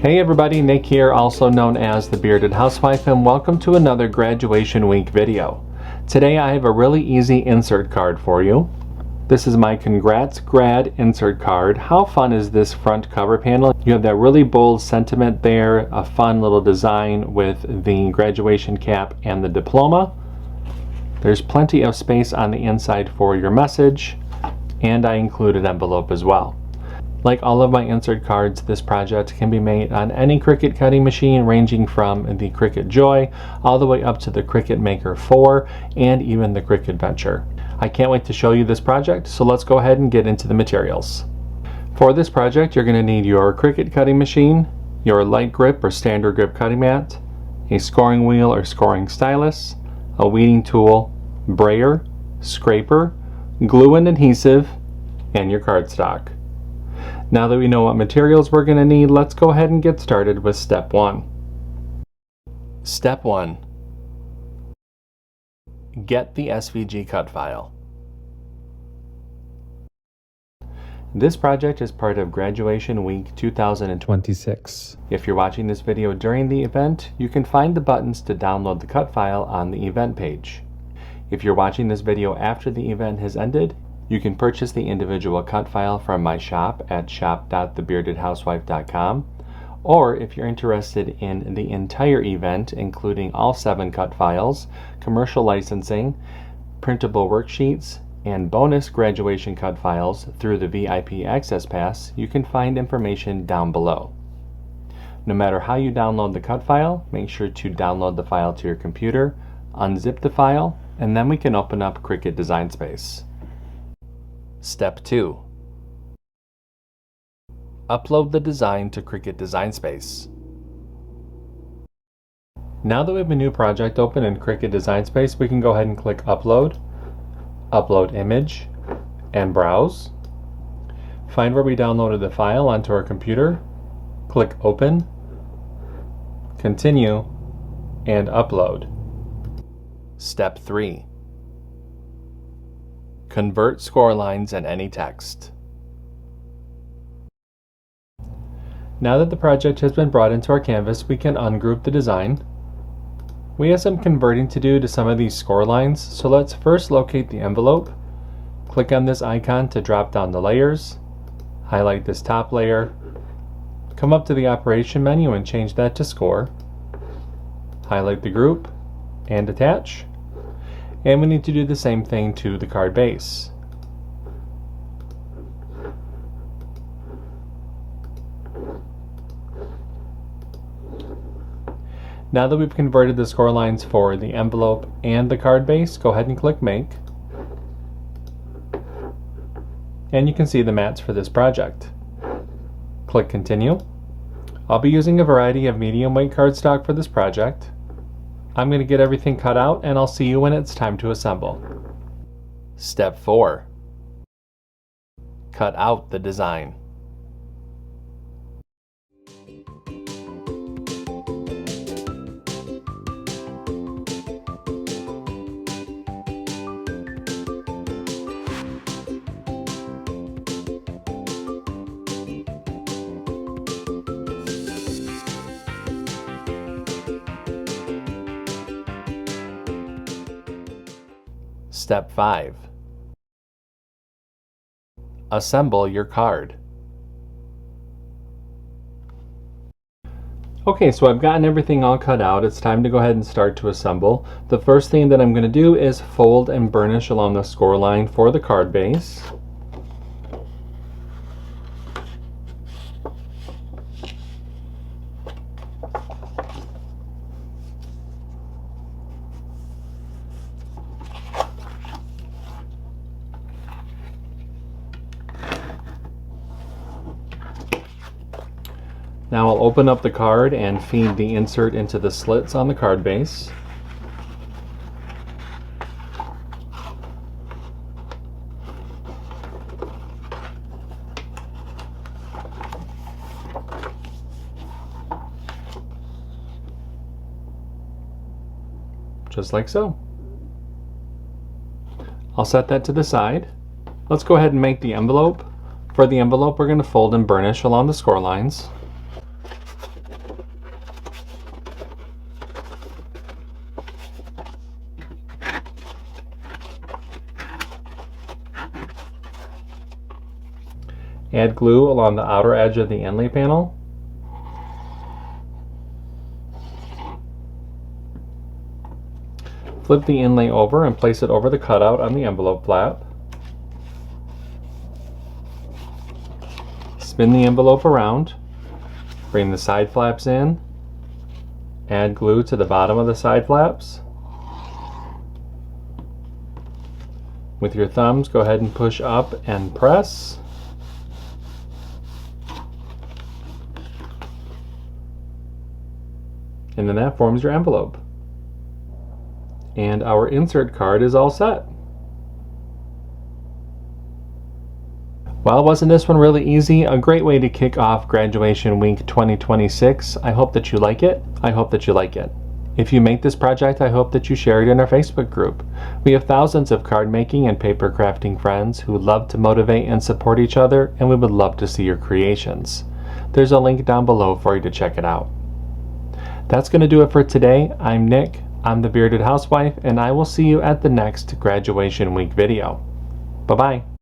Hey everybody, Nick here, also known as the Bearded Housewife, and welcome to another graduation week video. Today I have a really easy insert card for you. This is my Congrats Grad insert card. How fun is this front cover panel? You have that really bold sentiment there, a fun little design with the graduation cap and the diploma. There's plenty of space on the inside for your message, and I included an envelope as well. Like all of my insert cards, this project can be made on any Cricut cutting machine ranging from the Cricut Joy all the way up to the Cricut Maker 4 and even the Cricut Venture. I can't wait to show you this project, so let's go ahead and get into the materials. For this project, you're going to need your Cricut cutting machine, your light grip or standard grip cutting mat, a scoring wheel or scoring stylus, a weeding tool, brayer, scraper, glue and adhesive, and your cardstock. Now that we know what materials we're going to need, let's go ahead and get started with step 1. Step 1. Get the SVG cut file. This project is part of Graduation Week 2026. If you're watching this video during the event, you can find the buttons to download the cut file on the event page. If you're watching this video after the event has ended, you can purchase the individual cut file from my shop at shop.thebeardedhousewife.com, or if you're interested in the entire event, including all 7 cut files, commercial licensing, printable worksheets, and bonus graduation cut files through the VIP Access Pass, you can find information down below. No matter how you download the cut file, make sure to download the file to your computer, unzip the file, and then we can open up Cricut Design Space. Step 2. Upload the design to Cricut Design Space. Now that we have a new project open in Cricut Design Space, we can go ahead and click Upload, Upload Image, and Browse. Find where we downloaded the file onto our computer, click Open, Continue, and Upload. Step 3. Convert score lines and any text. Now that the project has been brought into our canvas, we can ungroup the design. We have some converting to do to some of these score lines, so let's first locate the envelope. Click on this icon to drop down the layers, highlight this top layer, come up to the operation menu and change that to score, highlight the group, and attach. And we need to do the same thing to the card base. Now that we've converted the score lines for the envelope and the card base, go ahead and click Make. And you can see the mats for this project. Click Continue. I'll be using a variety of medium weight cardstock for this project. I'm going to get everything cut out, and I'll see you when it's time to assemble. Step 4. Cut out the design. Step 5. Assemble your card. Okay, so I've gotten everything all cut out. It's time to go ahead and start to assemble. The first thing that I'm going to do is fold and burnish along the score line for the card base. Now I'll open up the card and feed the insert into the slits on the card base. Just like so. I'll set that to the side. Let's go ahead and make the envelope. For the envelope, we're going to fold and burnish along the score lines. Add glue along the outer edge of the inlay panel. Flip the inlay over and place it over the cutout on the envelope flap. Spin the envelope around. Bring the side flaps in. Add glue to the bottom of the side flaps. With your thumbs, go ahead and push up and press. And then that forms your envelope. And our insert card is all set. Well, wasn't this one really easy? A great way to kick off Graduation Week 2026. I hope that you like it. I hope that you like it. If you make this project, I hope that you share it in our Facebook group. We have thousands of card making and paper crafting friends who love to motivate and support each other, and we would love to see your creations. There's a link down below for you to check it out. That's going to do it for today. I'm Nick. I'm the Bearded Housewife, and I will see you at the next Graduation Week video. Bye-bye.